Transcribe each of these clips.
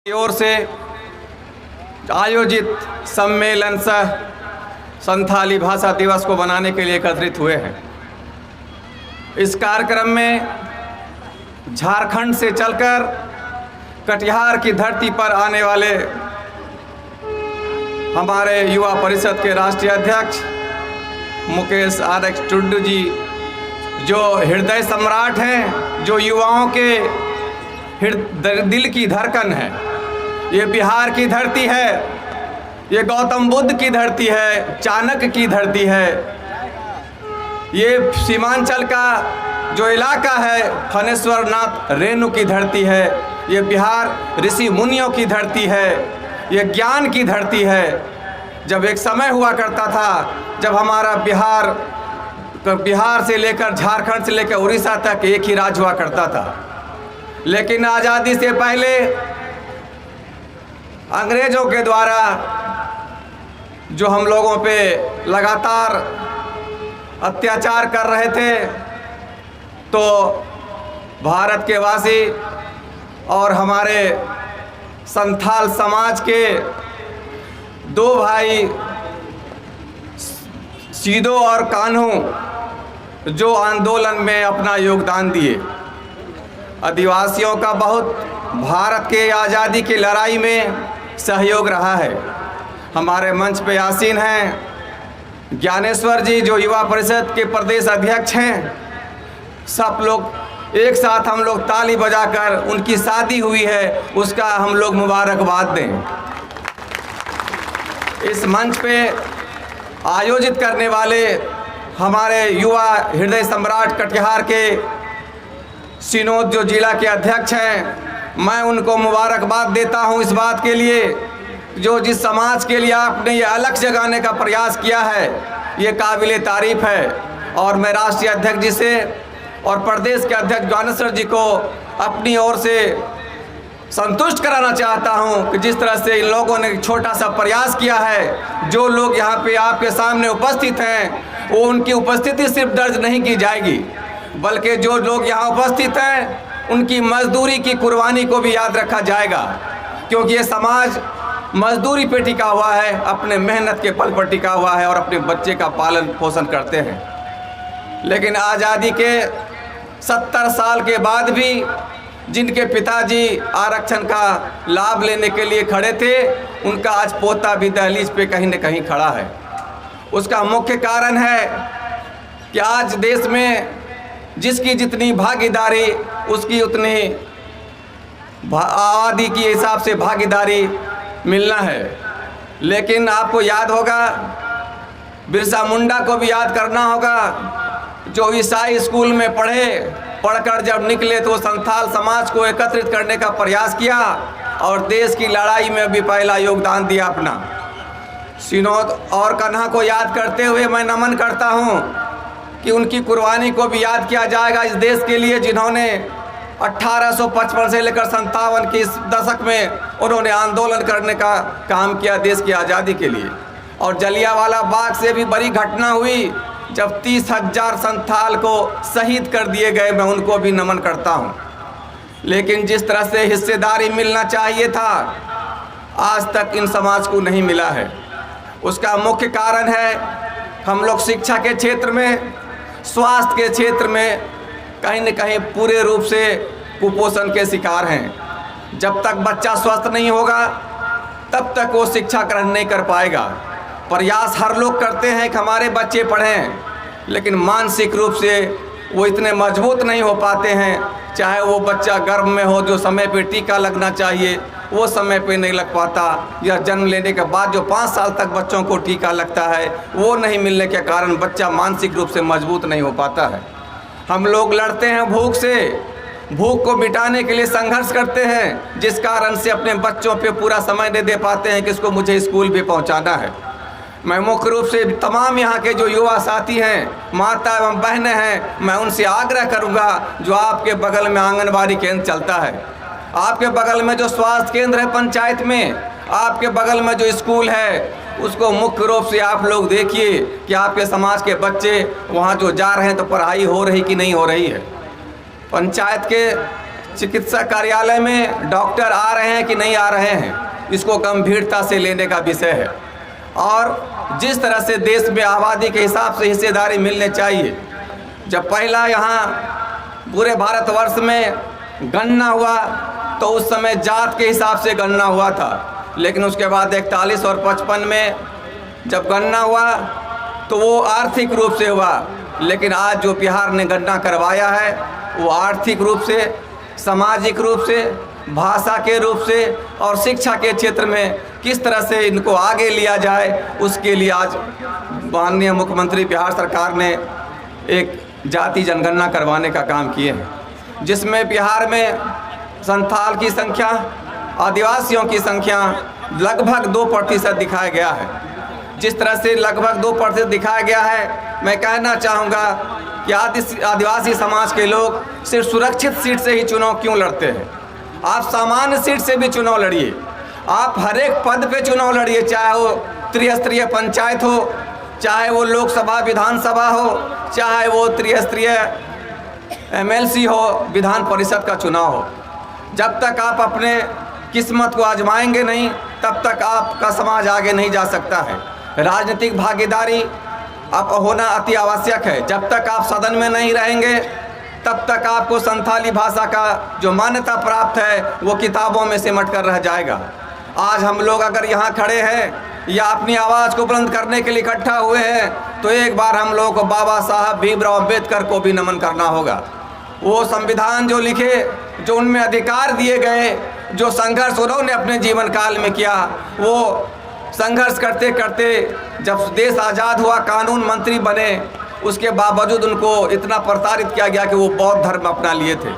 की ओर से आयोजित सम्मेलन सह संथाली भाषा दिवस को मनाने के लिए एकत्रित हुए हैं। इस कार्यक्रम में झारखंड से चलकर कटिहार की धरती पर आने वाले हमारे युवा परिषद के राष्ट्रीय अध्यक्ष मुकेश RX टुड्डू जी, जो हृदय सम्राट हैं, जो युवाओं के दिल की धड़कन है। ये बिहार की धरती है, ये गौतम बुद्ध की धरती है, चाणक्य की धरती है। ये सीमांचल का जो इलाका है, फनेश्वर नाथ रेणु की धरती है। ये बिहार ऋषि मुनियों की धरती है, ये ज्ञान की धरती है। जब एक समय हुआ करता था जब हमारा बिहार से लेकर झारखंड से लेकर उड़ीसा तक एक ही राज्य हुआ करता था, लेकिन आज़ादी से पहले अंग्रेज़ों के द्वारा जो हम लोगों पे लगातार अत्याचार कर रहे थे, तो भारत के वासी और हमारे संथाल समाज के दो भाई सीधो और कान्हू जो आंदोलन में अपना योगदान दिए। आदिवासियों का बहुत भारत के आज़ादी की लड़ाई में सहयोग रहा है। हमारे मंच पे आसीन हैं ज्ञानेश्वर जी, जो युवा परिषद के प्रदेश अध्यक्ष हैं। सब लोग एक साथ हम लोग ताली बजाकर उनकी शादी हुई है उसका हम लोग मुबारकबाद दें। इस मंच पे आयोजित करने वाले हमारे युवा हृदय सम्राट कटिहार के सिनोद जो जिला के अध्यक्ष हैं, मैं उनको मुबारकबाद देता हूं इस बात के लिए जो जिस समाज के लिए आपने ये अलग जगाने का प्रयास किया है, ये काबिले तारीफ़ है। और मैं राष्ट्रीय अध्यक्ष जी से और प्रदेश के अध्यक्ष ज्ञानेश्वर जी को अपनी ओर से संतुष्ट कराना चाहता हूं कि जिस तरह से इन लोगों ने छोटा सा प्रयास किया है। जो लोग यहाँ पे आपके सामने उपस्थित हैं, वो उनकी उपस्थिति सिर्फ दर्ज नहीं की जाएगी, बल्कि जो लोग यहाँ उपस्थित हैं उनकी मजदूरी की कुर्बानी को भी याद रखा जाएगा, क्योंकि ये समाज मजदूरी पे टिका हुआ है, अपने मेहनत के बल पर टिका हुआ है और अपने बच्चे का पालन पोषण करते हैं। लेकिन आज़ादी के 70 साल के बाद भी जिनके पिताजी आरक्षण का लाभ लेने के लिए खड़े थे, उनका आज पोता भी दहलीज पे कहीं न कहीं खड़ा है। उसका मुख्य कारण है कि आज देश में जिसकी जितनी भागीदारी उसकी उतनी आबादी के हिसाब से भागीदारी मिलना है। लेकिन आपको याद होगा, बिरसा मुंडा को भी याद करना होगा, जो ईसाई स्कूल में पढ़कर जब निकले तो संथाल समाज को एकत्रित करने का प्रयास किया और देश की लड़ाई में भी पहला योगदान दिया अपना। सिनोद और कन्हा को याद करते हुए मैं नमन करता हूं कि उनकी कुर्बानी को भी याद किया जाएगा इस देश के लिए, जिन्होंने 1855 से लेकर 57 के इस दशक में उन्होंने आंदोलन करने का काम किया देश की आज़ादी के लिए। और जलियांवाला बाग से भी बड़ी घटना हुई जब 30,000 संथाल को शहीद कर दिए गए, मैं उनको भी नमन करता हूं। लेकिन जिस तरह से हिस्सेदारी मिलना चाहिए था, आज तक इन समाज को नहीं मिला है। उसका मुख्य कारण है हम लोग शिक्षा के क्षेत्र में, स्वास्थ्य के क्षेत्र में कहीं न कहीं पूरे रूप से कुपोषण के शिकार हैं। जब तक बच्चा स्वस्थ नहीं होगा तब तक वो शिक्षा ग्रहण नहीं कर पाएगा। प्रयास हर लोग करते हैं कि हमारे बच्चे पढ़ें, लेकिन मानसिक रूप से वो इतने मजबूत नहीं हो पाते हैं। चाहे वो बच्चा गर्भ में हो, जो समय पे टीका लगना चाहिए वो समय पे नहीं लग पाता, या जन्म लेने के बाद जो 5 साल तक बच्चों को टीका लगता है वो नहीं मिलने के कारण बच्चा मानसिक रूप से मजबूत नहीं हो पाता है। हम लोग लड़ते हैं भूख से, भूख को मिटाने के लिए संघर्ष करते हैं, जिस कारण से अपने बच्चों पे पूरा समय नहीं दे पाते हैं कि इसको मुझे स्कूल भी पहुंचाना है। मैं मुख्य रूप से तमाम यहाँ के जो युवा साथी हैं, माता एवं बहनें हैं, मैं उनसे आग्रह करूँगा, जो आपके बगल में आंगनबाड़ी केंद्र चलता है, आपके बगल में जो स्वास्थ्य केंद्र है पंचायत में, आपके बगल में जो स्कूल है, उसको मुख्य रूप से आप लोग देखिए कि आपके समाज के बच्चे वहाँ जो जा रहे हैं तो पढ़ाई हो रही कि नहीं हो रही है। पंचायत के चिकित्सा कार्यालय में डॉक्टर आ रहे हैं कि नहीं आ रहे हैं, इसको गंभीरता से लेने का विषय है। और जिस तरह से देश में आबादी के हिसाब से हिस्सेदारी मिलने चाहिए, जब पहला यहाँ पूरे भारतवर्ष में गणना हुआ तो उस समय जात के हिसाब से गणना हुआ था, लेकिन उसके बाद 41 और 55 में जब गणना हुआ तो वो आर्थिक रूप से हुआ। लेकिन आज जो बिहार ने गणना करवाया है वो आर्थिक रूप से, सामाजिक रूप से, भाषा के रूप से और शिक्षा के क्षेत्र में किस तरह से इनको आगे लिया जाए, उसके लिए आज माननीय मुख्यमंत्री बिहार सरकार ने एक जाति जनगणना करवाने का काम किए हैं, जिसमें बिहार में संथाल की संख्या, आदिवासियों की संख्या लगभग 2% दिखाया गया है। जिस तरह से लगभग 2% दिखाया गया है, मैं कहना चाहूँगा कि आदिवासी समाज के लोग सिर्फ सुरक्षित सीट से ही चुनाव क्यों लड़ते हैं। आप सामान्य सीट से भी चुनाव लड़िए, आप हर एक पद पे चुनाव लड़िए, चाहे वो त्रिस्तरीय पंचायत हो, चाहे वो लोकसभा विधानसभा हो, चाहे वो त्रिस्तरीय MLC हो, विधान परिषद का चुनाव हो। जब तक आप अपने किस्मत को आजमाएंगे नहीं, तब तक आपका समाज आगे नहीं जा सकता है। राजनीतिक भागीदारी अब होना अति आवश्यक है। जब तक आप सदन में नहीं रहेंगे, तब तक आपको संथाली भाषा का जो मान्यता प्राप्त है वो किताबों में सिमट कर रह जाएगा। आज हम लोग अगर यहाँ खड़े हैं या अपनी आवाज़ को बुलंद करने के लिए इकट्ठा हुए हैं, तो एक बार हम लोगों को बाबा साहब भीमराव अम्बेडकर को भी नमन करना होगा। वो संविधान जो लिखे, जो उनमें अधिकार दिए गए, जो संघर्ष उन्होंने अपने जीवन काल में किया, वो संघर्ष करते करते जब देश आज़ाद हुआ, कानून मंत्री बने, उसके बावजूद उनको इतना प्रताड़ित किया गया कि वो बौद्ध धर्म अपना लिए थे।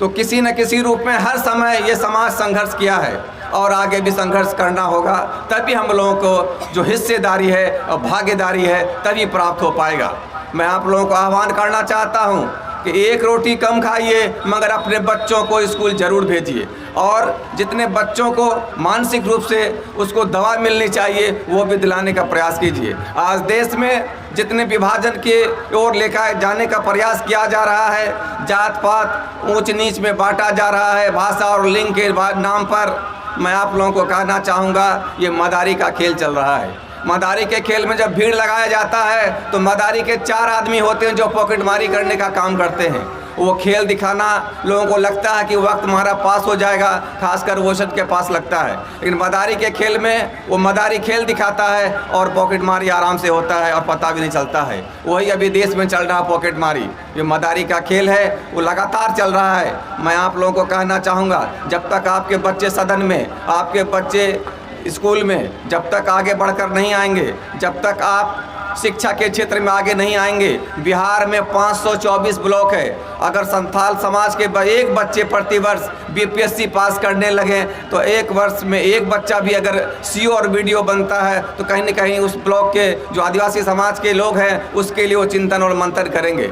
तो किसी न किसी रूप में हर समय ये समाज संघर्ष किया है और आगे भी संघर्ष करना होगा, तभी हम लोगों को जो हिस्सेदारी है और भागीदारी है तभी प्राप्त हो पाएगा। मैं आप लोगों को आह्वान करना चाहता हूँ कि एक रोटी कम खाइए, मगर अपने बच्चों को स्कूल ज़रूर भेजिए, और जितने बच्चों को मानसिक रूप से उसको दवा मिलनी चाहिए वो भी दिलाने का प्रयास कीजिए। आज देश में जितने विभाजन के ओर लेकर जाने का प्रयास किया जा रहा है, जात पात ऊंच नीच में बांटा जा रहा है, भाषा और लिंग के नाम पर, मैं आप लोगों को कहना चाहूँगा ये मदारी का खेल चल रहा है। मदारी के खेल में जब भीड़ लगाया जाता है तो मदारी के 4 आदमी होते हैं जो पॉकेटमारी करने का काम करते हैं। वो खेल दिखाना लोगों को लगता है कि वक्त हमारा पास हो जाएगा, खासकर वोशट के पास लगता है, लेकिन मदारी के खेल में वो मदारी खेल दिखाता है और पॉकेटमारी आराम से होता है और पता भी नहीं चलता है। वही अभी देश में चल रहा पॉकेटमारी, ये मदारी का खेल है, वो लगातार चल रहा है। मैं आप लोगों को कहना चाहूँगा, जब तक आपके बच्चे सदन में, आपके बच्चे स्कूल में जब तक आगे बढ़कर नहीं आएंगे, जब तक आप शिक्षा के क्षेत्र में आगे नहीं आएंगे, बिहार में 524 ब्लॉक है। अगर संथाल समाज के एक बच्चे प्रति वर्ष BPSC पास करने लगे तो एक वर्ष में एक बच्चा भी अगर CO और BDO बनता है तो कहीं न कहीं उस ब्लॉक के जो आदिवासी समाज के लोग हैं उसके लिए वो चिंतन और मंथन करेंगे।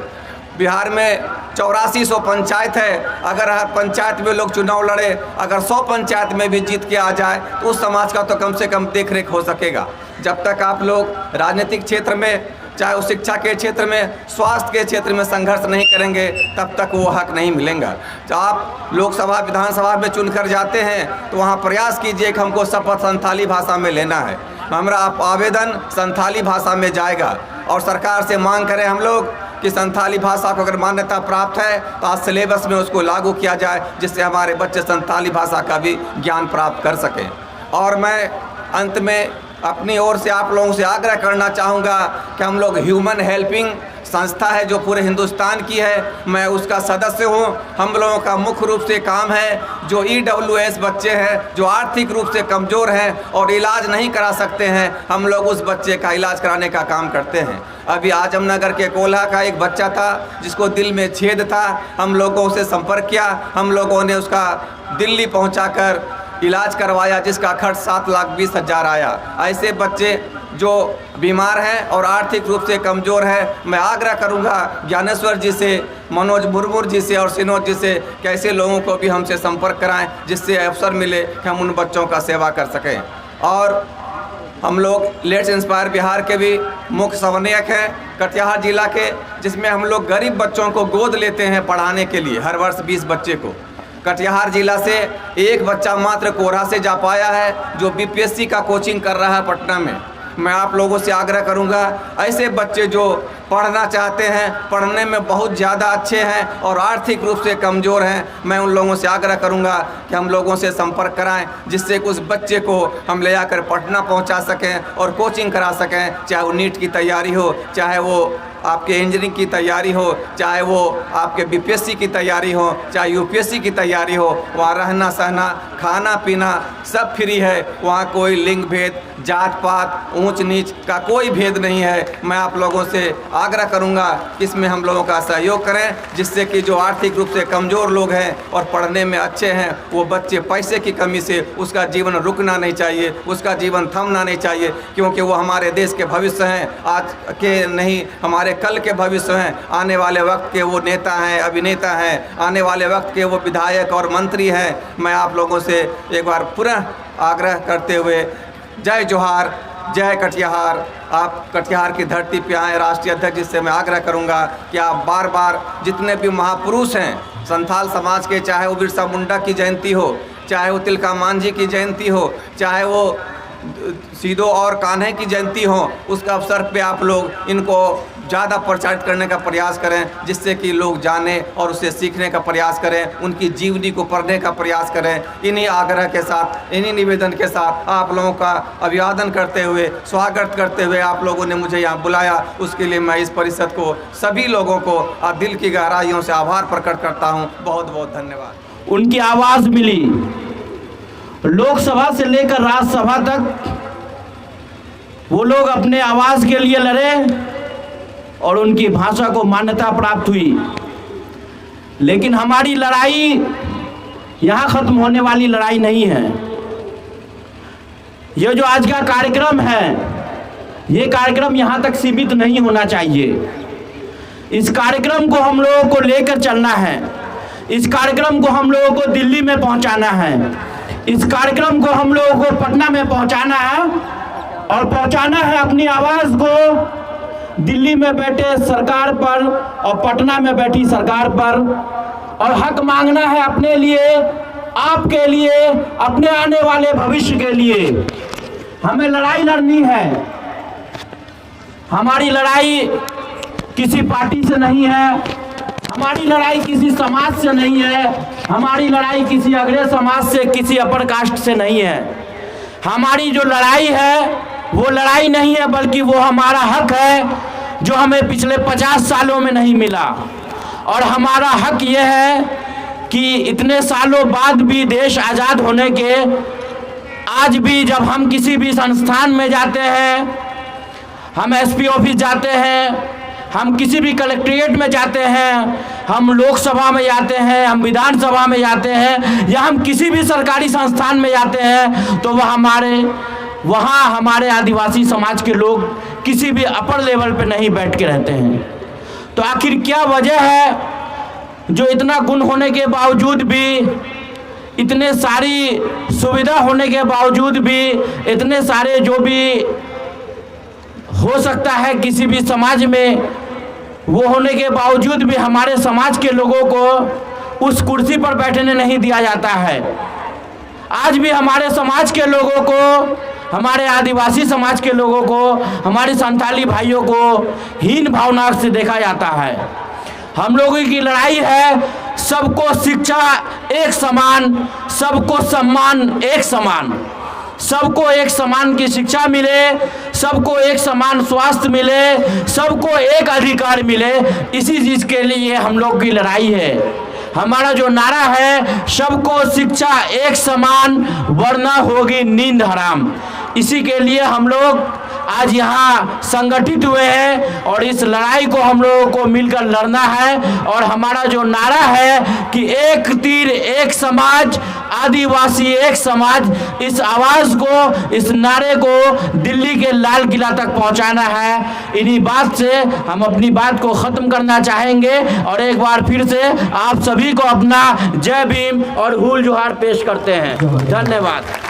बिहार में 8400 पंचायत है। अगर हर पंचायत में लोग चुनाव लड़े, अगर 100 पंचायत में भी जीत के आ जाए तो उस समाज का तो कम से कम देख रेख हो सकेगा। जब तक आप लोग राजनीतिक क्षेत्र में, चाहे वो शिक्षा के क्षेत्र में, स्वास्थ्य के क्षेत्र में संघर्ष नहीं करेंगे, तब तक वो हक नहीं मिलेगा। जब आप लोकसभा विधानसभा में चुनकर जाते हैं तो वहाँ प्रयास कीजिए कि हमको शपथ संथाली भाषा में लेना है। हमारा आवेदन संथाली भाषा में जाएगा और सरकार से मांग करें हम लोग कि संथाली भाषा को अगर मान्यता प्राप्त है तो आज सिलेबस में उसको लागू किया जाए, जिससे हमारे बच्चे संथाली भाषा का भी ज्ञान प्राप्त कर सकें। और मैं अंत में अपनी ओर से आप लोगों से आग्रह करना चाहूँगा कि हम लोग ह्यूमन हेल्पिंग संस्था है जो पूरे हिंदुस्तान की है, मैं उसका सदस्य हूँ। हम लोगों का मुख्य रूप से काम है जो EWS बच्चे हैं जो आर्थिक रूप से कमज़ोर हैं और इलाज नहीं करा सकते हैं, हम लोग उस बच्चे का इलाज कराने का काम करते हैं। अभी आजमनगर के कोल्हा का एक बच्चा था जिसको दिल में छेद था, हम लोगों से संपर्क किया, हम लोगों ने उसका दिल्ली पहुँचाकर इलाज करवाया जिसका खर्च 7,20,000 आया। ऐसे बच्चे जो बीमार हैं और आर्थिक रूप से कमज़ोर हैं, मैं आग्रह करूंगा ज्ञानेश्वर जी से, मनोज मुर्मू जी से और सिनोज जी से कैसे लोगों को भी हमसे संपर्क कराएं, जिससे अवसर मिले कि हम उन बच्चों का सेवा कर सकें। और हम लोग लेट्स इंस्पायर बिहार के भी मुख्य समन्वयक हैं कटिहार जिला के, जिसमें हम लोग गरीब बच्चों को गोद लेते हैं पढ़ाने के लिए, हर वर्ष 20 बच्चे को। कटिहार जिला से एक बच्चा मात्र कोरहा से जा पाया है, जो बीपीएससी का कोचिंग कर रहा है पटना में। मैं आप लोगों से आग्रह करूंगा, ऐसे बच्चे जो पढ़ना चाहते हैं, पढ़ने में बहुत ज़्यादा अच्छे हैं और आर्थिक रूप से कमज़ोर हैं, मैं उन लोगों से आग्रह करूंगा कि हम लोगों से संपर्क कराएं, जिससे कि उस बच्चे को हम ले जाकर पटना पहुंचा सकें और कोचिंग करा सकें। चाहे वो नीट की तैयारी हो, चाहे वो आपके इंजीनियरिंग की तैयारी हो, चाहे वो आपके बीपीएससी की तैयारी हो, चाहे यूपीएससी की तैयारी हो। वहाँ रहना सहना, खाना पीना सब फ्री है। वहाँ कोई लिंग भेद, जात पात, ऊंच नीच का कोई भेद नहीं है। मैं आप लोगों से आग्रह करूंगा कि इसमें हम लोगों का सहयोग करें, जिससे कि जो आर्थिक रूप से कमज़ोर लोग हैं और पढ़ने में अच्छे हैं, वो बच्चे पैसे की कमी से उसका जीवन रुकना नहीं चाहिए, उसका जीवन थमना नहीं चाहिए, क्योंकि वो हमारे देश के भविष्य हैं, आज के नहीं हमारे कल के भविष्य हैं। आने वाले वक्त के वो नेता हैं, अभिनेता हैं, आने वाले वक्त के वो विधायक और मंत्री हैं। मैं आप लोगों से एक बार पुनः आग्रह करते हुए जय जोहार, जय कटिहार। आप कटिहार की धरती पे आए। राष्ट्रीय अध्यक्ष जी से मैं आग्रह करूंगा कि आप बार बार जितने भी महापुरुष हैं संथाल समाज के, चाहे वो बिरसा मुंडा की जयंती हो, चाहे वो तिलका मांझी की जयंती हो, चाहे वो सीधो और कान्हे की जयंती हो, उसका अवसर पे आप लोग इनको ज़्यादा प्रचारित करने का प्रयास करें, जिससे कि लोग जाने और उसे सीखने का प्रयास करें, उनकी जीवनी को पढ़ने का प्रयास करें। इन्हीं आग्रह के साथ, इन्हीं निवेदन के साथ आप लोगों का अभिवादन करते हुए, स्वागत करते हुए आप लोगों ने मुझे यहाँ बुलाया, उसके लिए मैं इस परिषद को, सभी लोगों को दिल की गहराइयों से आभार प्रकट करता हूँ। बहुत बहुत धन्यवाद। उनकी आवाज़ मिली, लोकसभा से लेकर राज्यसभा तक वो लोग अपने आवाज़ के लिए लड़े और उनकी भाषा को मान्यता प्राप्त हुई। लेकिन हमारी लड़ाई यहाँ ख़त्म होने वाली लड़ाई नहीं है। ये जो आज का कार्यक्रम है, ये कार्यक्रम यहाँ तक सीमित नहीं होना चाहिए। इस कार्यक्रम को हम लोगों को लेकर चलना है। इस कार्यक्रम को हम लोगों को दिल्ली में पहुँचाना है। इस कार्यक्रम को हम लोगों को पटना में पहुँचाना है और पहुँचाना है अपनी आवाज़ को दिल्ली में बैठे सरकार पर और पटना में बैठी सरकार पर, और हक मांगना है अपने लिए, आपके लिए, अपने आने वाले भविष्य के लिए। हमें लड़ाई लड़नी है। हमारी लड़ाई किसी पार्टी से नहीं है, हमारी लड़ाई किसी समाज से नहीं है, हमारी लड़ाई किसी अग्रणी समाज से, किसी अपर कास्ट से नहीं है। हमारी जो लड़ाई है वो लड़ाई नहीं है, बल्कि वो हमारा हक है जो हमें पिछले 50 सालों में नहीं मिला। और हमारा हक ये है कि इतने सालों बाद भी, देश आज़ाद होने के आज भी, जब हम किसी भी संस्थान में जाते हैं, हम एसपी ऑफिस जाते हैं, हम किसी भी कलेक्ट्रेट में जाते हैं, हम लोकसभा में जाते हैं, हम विधानसभा में जाते हैं, या हम किसी भी सरकारी संस्थान में जाते हैं, तो वहाँ हमारे आदिवासी समाज के लोग किसी भी अपर लेवल पे नहीं बैठ के रहते हैं। तो आखिर क्या वजह है जो इतना गुण होने के बावजूद भी, इतने सारी सुविधा होने के बावजूद भी, इतने सारे जो भी हो सकता है किसी भी समाज में, वो होने के बावजूद भी हमारे समाज के लोगों को उस कुर्सी पर बैठने नहीं दिया जाता है। आज भी हमारे समाज के लोगों को, हमारे आदिवासी समाज के लोगों को, हमारे संथाली भाइयों को हीन भावना से देखा जाता है। हम लोगों की लड़ाई है सबको शिक्षा एक समान, सबको सम्मान एक समान, सबको एक समान की शिक्षा मिले, सबको एक समान स्वास्थ्य मिले, सबको एक अधिकार मिले। इसी चीज़ के लिए हम लोग की लड़ाई है। हमारा जो नारा है, सबको शिक्षा एक समान वरना होगी नींद हराम। इसी के लिए हम लोग आज यहाँ संगठित हुए हैं और इस लड़ाई को हम लोगों को मिलकर लड़ना है। और हमारा जो नारा है कि एक तीर एक समाज, आदिवासी एक समाज, इस आवाज़ को, इस नारे को दिल्ली के लाल किला तक पहुँचाना है। इन्हीं बात से हम अपनी बात को ख़त्म करना चाहेंगे और एक बार फिर से आप सभी को अपना जय भीम और हुल जोहार पेश करते हैं। धन्यवाद।